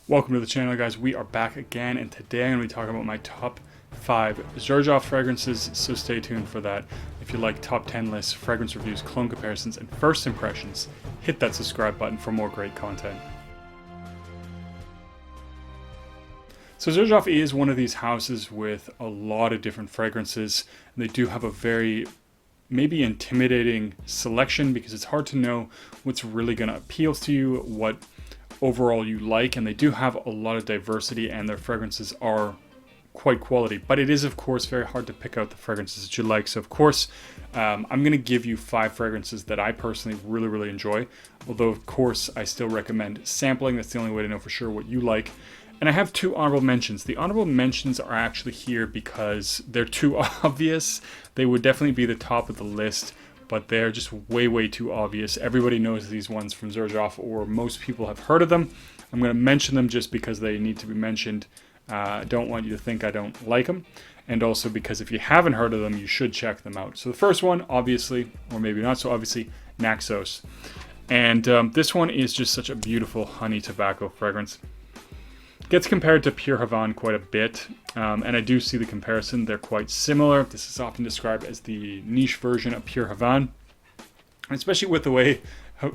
Welcome to the channel, guys. We are back again, and today I'm going to be talking about my top 5 Xerjoff fragrances, so stay tuned for that. If you like top 10 lists, fragrance reviews, cologne comparisons, and first impressions, hit that subscribe button for more great content. So Xerjoff is one of these houses with a lot of different fragrances, and they do have a very maybe intimidating selection because it's hard to know what's really going to appeal to you, what overall you like, and they do have a lot of diversity and their fragrances are quite quality, but it is of course very hard to pick out the fragrances that you like. So of course I'm going to give you 5 fragrances that I personally really enjoy, although of course I still recommend sampling. That's the only way to know for sure what you like. And I have 2 honorable mentions. The honorable mentions are actually here because they're too obvious. They would definitely be the top of the list, but they're just way too obvious. Everybody knows these ones from Xerjoff, or most people have heard of them. I'm going to mention them just because they need to be mentioned. I don't want you to think I don't like them, and also because if you haven't heard of them, you should check them out. So the first one, obviously, or maybe not so obviously, Maxus. And this one is just such a beautiful honey tobacco fragrance. Gets compared to Pure Havane quite a bit, and I do see the comparison. They're quite similar. This is often described as the niche version of Pure Havane, especially with the way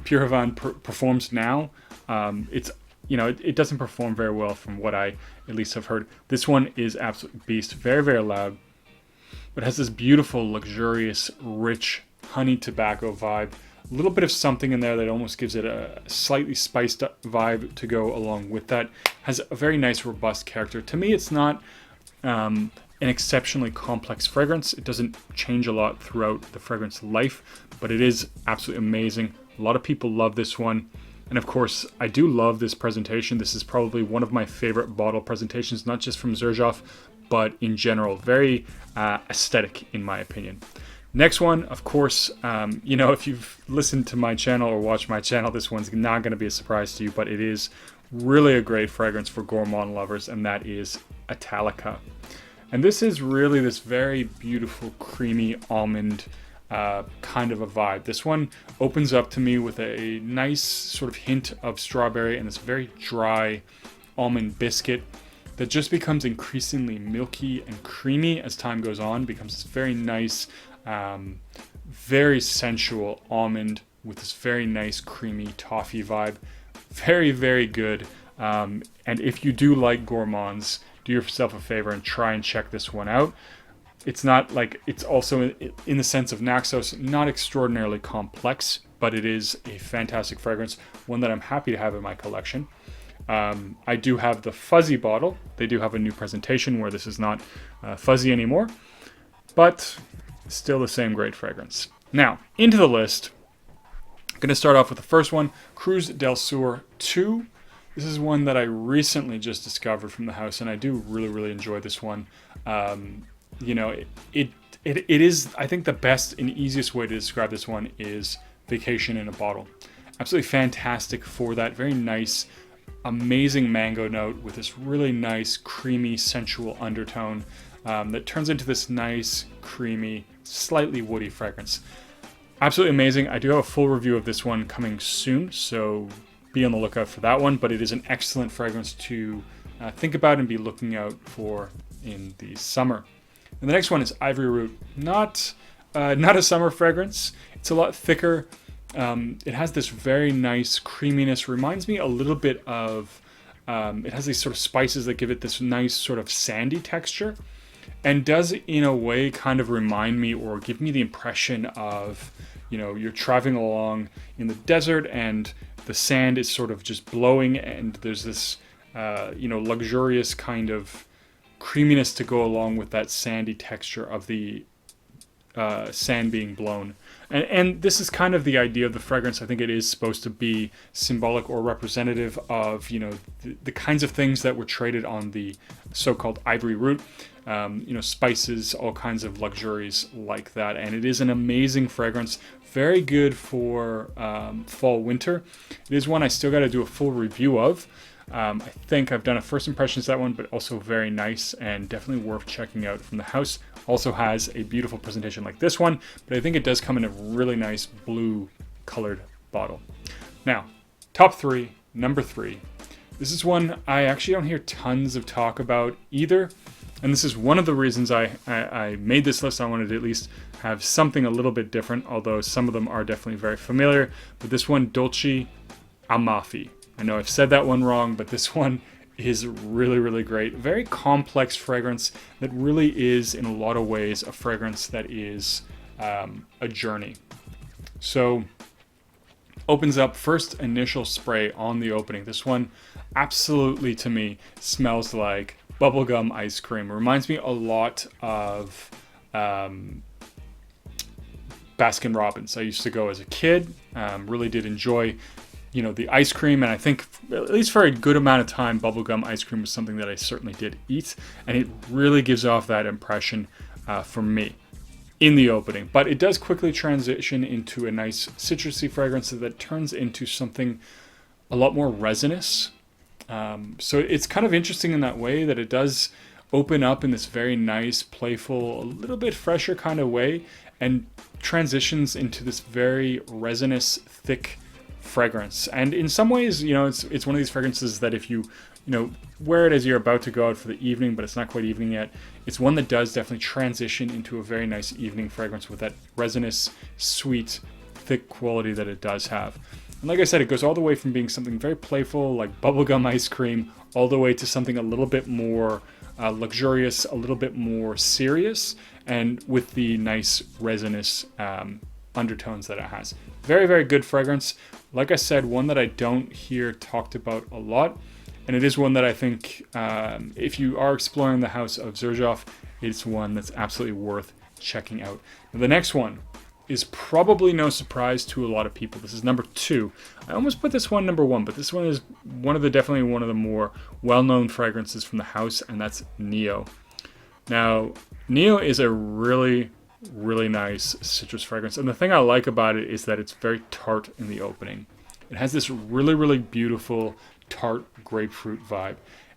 Pure Havane performs now. It doesn't perform very well from what I at least have heard. This one is absolute beast, very loud, but has this beautiful, luxurious, rich honey tobacco vibe. A little bit of something in there that almost gives it a slightly spiced up vibe to go along with that. Has a very nice, robust character. To me, it's not an exceptionally complex fragrance. It doesn't change a lot throughout the fragrance life, but it is absolutely amazing. A lot of people love this one. And of course, I do love this presentation. This is probably one of my favorite bottle presentations, not just from Xerjoff, but in general. Very aesthetic, in my opinion. Next one, of course, if you've listened to my channel or watched my channel, this one's not going to be a surprise to you, but it is really a great fragrance for gourmand lovers, and that is Italica. And this is really this very beautiful, creamy almond kind of a vibe. This one opens up to me with a nice sort of hint of strawberry and this very dry almond biscuit that just becomes increasingly milky and creamy as time goes on. Becomes this very nice, very sensual almond with this very nice creamy toffee vibe. Very good. And if you do like gourmands, do yourself a favor and try and check this one out. It's not like, it's also in the sense of Maxus, not extraordinarily complex, but it is a fantastic fragrance, one that I'm happy to have in my collection. I do have the fuzzy bottle. They do have a new presentation where this is not fuzzy anymore, but still the same great fragrance. Now, into the list. I'm going to start off with the first one, Cruz del Sur 2. This is one that I recently just discovered from the house, and I do really enjoy this one. It is, I think the best and easiest way to describe this one is vacation in a bottle. Absolutely fantastic for that. Very nice, amazing mango note with this really nice, creamy, sensual undertone that turns into this nice, creamy, slightly woody fragrance. Absolutely amazing. I do have a full review of this one coming soon, so be on the lookout for that one, but it is an excellent fragrance to think about and be looking out for in the summer. And the next one is Ivory Root. Not a summer fragrance. It's a lot thicker. It has this very nice creaminess. Reminds me a little bit of, it has these sort of spices that give it this nice sort of sandy texture, and does in a way kind of remind me or give me the impression of, you're traveling along in the desert and the sand is sort of just blowing, and there's this, luxurious kind of creaminess to go along with that sandy texture of the sand being blown. And this is kind of the idea of the fragrance. I think it is supposed to be symbolic or representative of, the kinds of things that were traded on the so-called ivory root. Spices, all kinds of luxuries like that. And it is an amazing fragrance. Very good for fall, winter. It is one I still got to do a full review of. I think I've done a first impressions of that one, but also very nice and definitely worth checking out from the house. Also has a beautiful presentation like this one, but I think it does come in a really nice blue colored bottle. Now, top 3, number 3, This is one I actually don't hear tons of talk about either. And this is one of the reasons I made this list. I wanted to at least have something a little bit different, although some of them are definitely very familiar. But this one, Dolce Amafi. I know I've said that one wrong, but this one is really, really great. Very complex fragrance that really is, in a lot of ways, a fragrance that is a journey. So, opens up, first initial spray on the opening. This one absolutely, to me, smells like bubblegum ice cream. It reminds me a lot of Baskin Robbins. I used to go as a kid, really did enjoy, the ice cream, and I think at least for a good amount of time, bubblegum ice cream was something that I certainly did eat, and it really gives off that impression for me in the opening. But it does quickly transition into a nice citrusy fragrance that turns into something a lot more resinous. So it's kind of interesting in that way that it does open up in this very nice, playful, a little bit fresher kind of way, and transitions into this very resinous, thick fragrance. And in some ways, it's one of these fragrances that if you wear it as you're about to go out for the evening, but it's not quite evening yet, it's one that does definitely transition into a very nice evening fragrance with that resinous, sweet, thick quality that it does have. And like I said, it goes all the way from being something very playful, like bubblegum ice cream, all the way to something a little bit more luxurious, a little bit more serious, and with the nice resinous undertones that it has. Very, very good fragrance. Like I said, one that I don't hear talked about a lot, and it is one that I think if you are exploring the house of Xerjoff, it's one that's absolutely worth checking out. Now, the next one is probably no surprise to a lot of people. This is number 2. I almost put this one number 1, but this one is definitely one of the more well-known fragrances from the house, and that's Neo. Now, Neo is a really, really nice citrus fragrance, and the thing I like about it is that it's very tart in the opening. It has this really, really beautiful tart grapefruit vibe,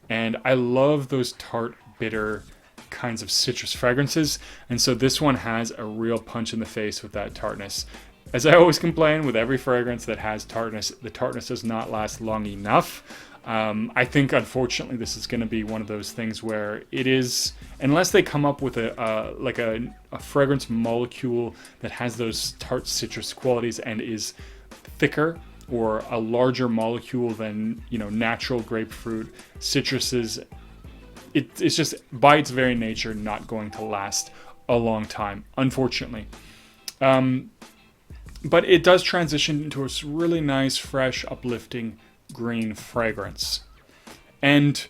and I love those tart, bitter kinds of citrus fragrances, and so this one has a real punch in the face with that tartness. As I always complain with every fragrance that has tartness, the tartness does not last long enough. I think, unfortunately, this is going to be one of those things where it is, unless they come up with a fragrance molecule that has those tart citrus qualities and is thicker or a larger molecule than natural grapefruit citruses, it's just by its very nature not going to last a long time, unfortunately. But it does transition into a really nice, fresh, uplifting green fragrance. And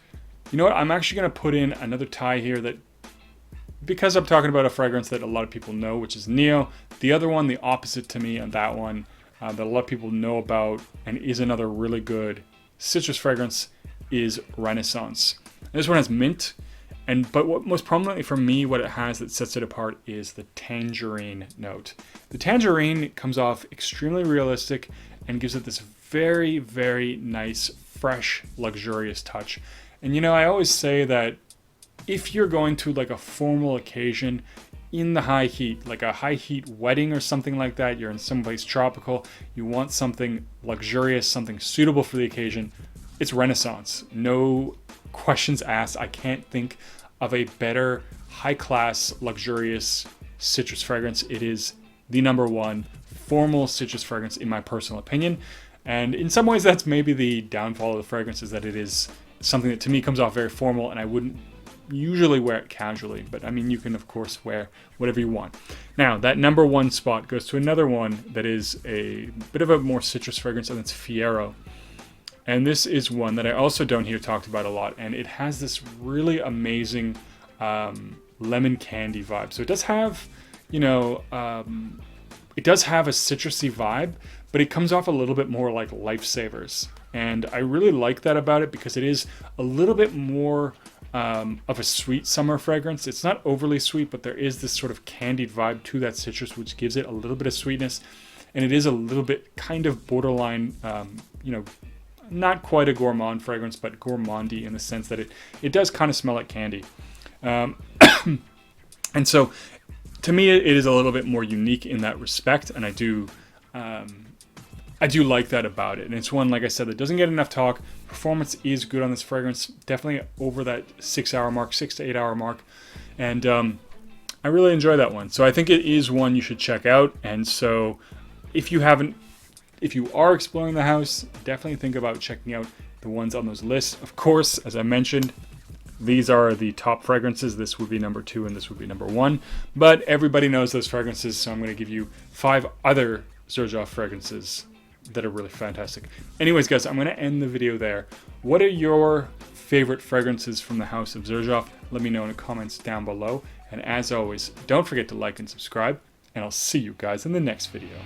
you know what? I'm actually going to put in another tie here that, because I'm talking about a fragrance that a lot of people know, which is Neo. The other one, the opposite to me on that one, that a lot of people know about and is another really good citrus fragrance, is Renaissance. And this one has mint, but what most prominently for me, what it has that sets it apart is the tangerine note. The tangerine comes off extremely realistic and gives it this very, very nice, fresh, luxurious touch. And I always say that if you're going to like a formal occasion in the high heat, like a high heat wedding or something like that, you're in someplace tropical, you want something luxurious, something suitable for the occasion, it's Renaissance. No questions asked. I can't think of a better high-class, luxurious citrus fragrance. It is the number 1 formal citrus fragrance in my personal opinion. And in some ways, that's maybe the downfall of the fragrance, is that it is something that to me comes off very formal, and I wouldn't usually wear it casually. But I mean, you can of course wear whatever you want. Now, that number 1 spot goes to another one that is a bit of a more citrus fragrance, and it's Fiero. And this is one that I also don't hear talked about a lot, and it has this really amazing lemon candy vibe. So it does have, it does have a citrusy vibe, but it comes off a little bit more like Lifesavers. And I really like that about it because it is a little bit more of a sweet summer fragrance. It's not overly sweet, but there is this sort of candied vibe to that citrus, which gives it a little bit of sweetness. And it is a little bit kind of borderline, not quite a gourmand fragrance, but gourmandy in the sense that it does kind of smell like candy. And so to me, it is a little bit more unique in that respect. And I I do like that about it. And it's one, like I said, that doesn't get enough talk. Performance is good on this fragrance. Definitely over that 6 hour mark, 6 to 8 hour mark. And I really enjoy that one. So I think it is one you should check out. And so if you are exploring the house, definitely think about checking out the ones on those lists. Of course, as I mentioned, these are the top fragrances. This would be number 2 and this would be number 1. But everybody knows those fragrances, so I'm going to give you 5 other Xerjoff fragrances that are really fantastic. Anyways, guys, I'm going to end the video there. What are your favorite fragrances from the house of Xerjoff? Let me know in the comments down below. And as always, don't forget to like and subscribe, and I'll see you guys in the next video.